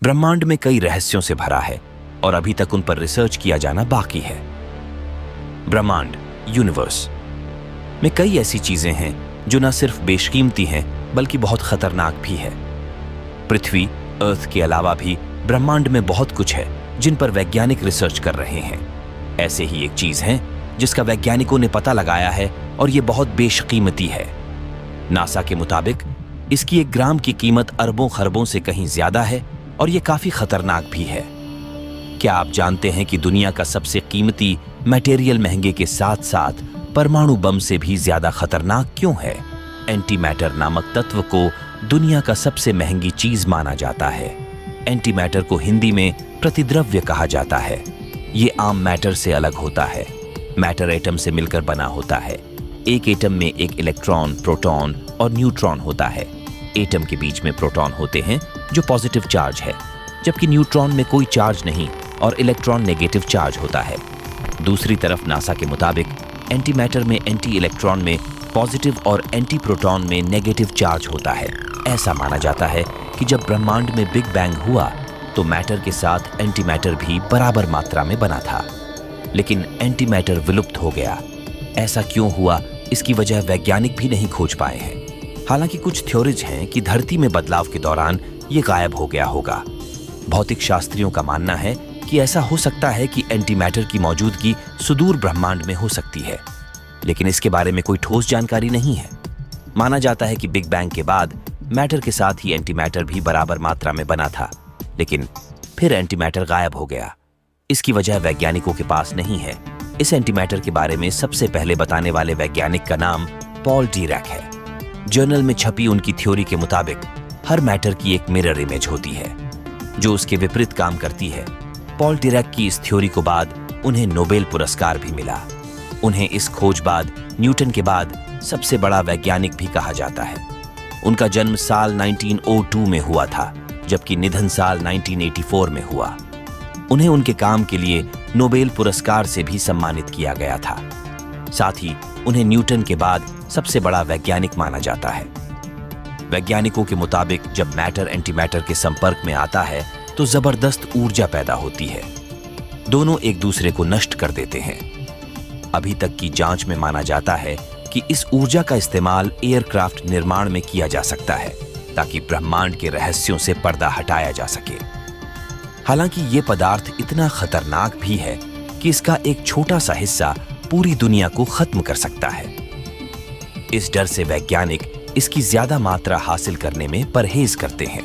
ब्रह्मांड में कई रहस्यों से भरा है और अभी तक उन पर रिसर्च किया जाना बाकी है। ब्रह्मांड यूनिवर्स में कई ऐसी चीजें हैं जो न सिर्फ बेशकीमती हैं बल्कि बहुत खतरनाक भी है। पृथ्वी अर्थ के अलावा भी ब्रह्मांड में बहुत कुछ है जिन पर वैज्ञानिक रिसर्च कर रहे हैं। ऐसे ही एक चीज है जिसका वैज्ञानिकों ने पता लगाया है और ये बहुत बेशकीमती है। नासा के मुताबिक इसकी 1 ग्राम की कीमत अरबों खरबों से कहीं ज्यादा है और ये काफी खतरनाक भी है। क्या आप जानते हैं कि दुनिया का सबसे कीमती मटेरियल महंगे के साथ साथ परमाणु बम से भी ज्यादा खतरनाक क्यों है? एंटी मैटर नामक तत्व को दुनिया का सबसे महंगी चीज माना जाता है। एंटी मैटर को हिंदी में प्रतिद्रव्य कहा जाता है। ये आम मैटर से अलग होता है। मैटर एटम से मिलकर बना होता है। एक एटम में एक इलेक्ट्रॉन, प्रोटॉन और न्यूट्रॉन होता है। एटम के बीच में प्रोटॉन होते हैं जो पॉजिटिव चार्ज है, जबकि न्यूट्रॉन में कोई चार्ज नहीं और इलेक्ट्रॉन नेगेटिव चार्ज होता है। दूसरी तरफ नासा के मुताबिक एंटी मैटर में एंटी इलेक्ट्रॉन में पॉजिटिव और एंटी प्रोटॉन में नेगेटिव चार्ज होता है। ऐसा माना जाता है कि जब ब्रह्मांड में बिग बैंग हुआ तो मैटर के साथ एंटी मैटर भी बराबर मात्रा में बना था, लेकिन एंटी मैटर विलुप्त हो गया। ऐसा क्यों हुआ, इसकी वजह वैज्ञानिक भी नहीं खोज पाए हैं। हालांकि कुछ थ्योरीज हैं कि धरती में बदलाव के दौरान ये गायब हो गया होगा। भौतिक शास्त्रियों का मानना है कि ऐसा हो सकता है कि एंटी मैटर की मौजूदगी सुदूर ब्रह्मांड में हो सकती है, लेकिन इसके बारे में कोई ठोस जानकारी नहीं है। माना जाता है कि बिग बैंग के बाद मैटर के साथ ही एंटी मैटर भी बराबर मात्रा में बना था, लेकिन फिर एंटी मैटर गायब हो गया। इसकी वजह वैज्ञानिकों के पास नहीं है। इस एंटी मैटर के बारे में सबसे पहले बताने वाले वैज्ञानिक का नाम पॉल डीरैक है। जर्नल में छपी उनकी थ्योरी के मुताबिक हर मैटर की एक मिरर इमेज होती है जो उसके विपरीत काम करती है। पॉल डीरैक की इस थ्योरी को बाद उन्हें नोबेल पुरस्कार भी मिला। उन्हें इस खोज बाद न्यूटन के बाद सबसे बड़ा वैज्ञानिक भी कहा जाता है। उनका जन्म साल 1902 में हुआ था, जबकि निधन साल 1984 में हुआ। उन्हें उनके काम के लिए नोबेल पुरस्कार से भी सम्मानित किया गया था। साथ ही उन्हें न्यूटन के बाद सबसे बड़ा वैज्ञानिक माना जाता है। वैज्ञानिकों के मुताबिक जब मैटर एंटी मैटर के संपर्क में आता है तो जबरदस्त ऊर्जा पैदा होती है। दोनों एक दूसरे को नष्ट कर देते हैं। अभी तक की जांच में माना जाता है कि इस ऊर्जा का इस्तेमाल एयरक्राफ्ट निर्माण में किया जा सकता है ताकि ब्रह्मांड के रहस्यों से पर्दा हटाया जा सके। हालांकि ये पदार्थ इतना खतरनाक भी है कि इसका एक छोटा सा हिस्सा पूरी दुनिया को खत्म कर सकता है। इस डर से वैज्ञानिक इसकी ज्यादा मात्रा हासिल करने में परहेज करते हैं।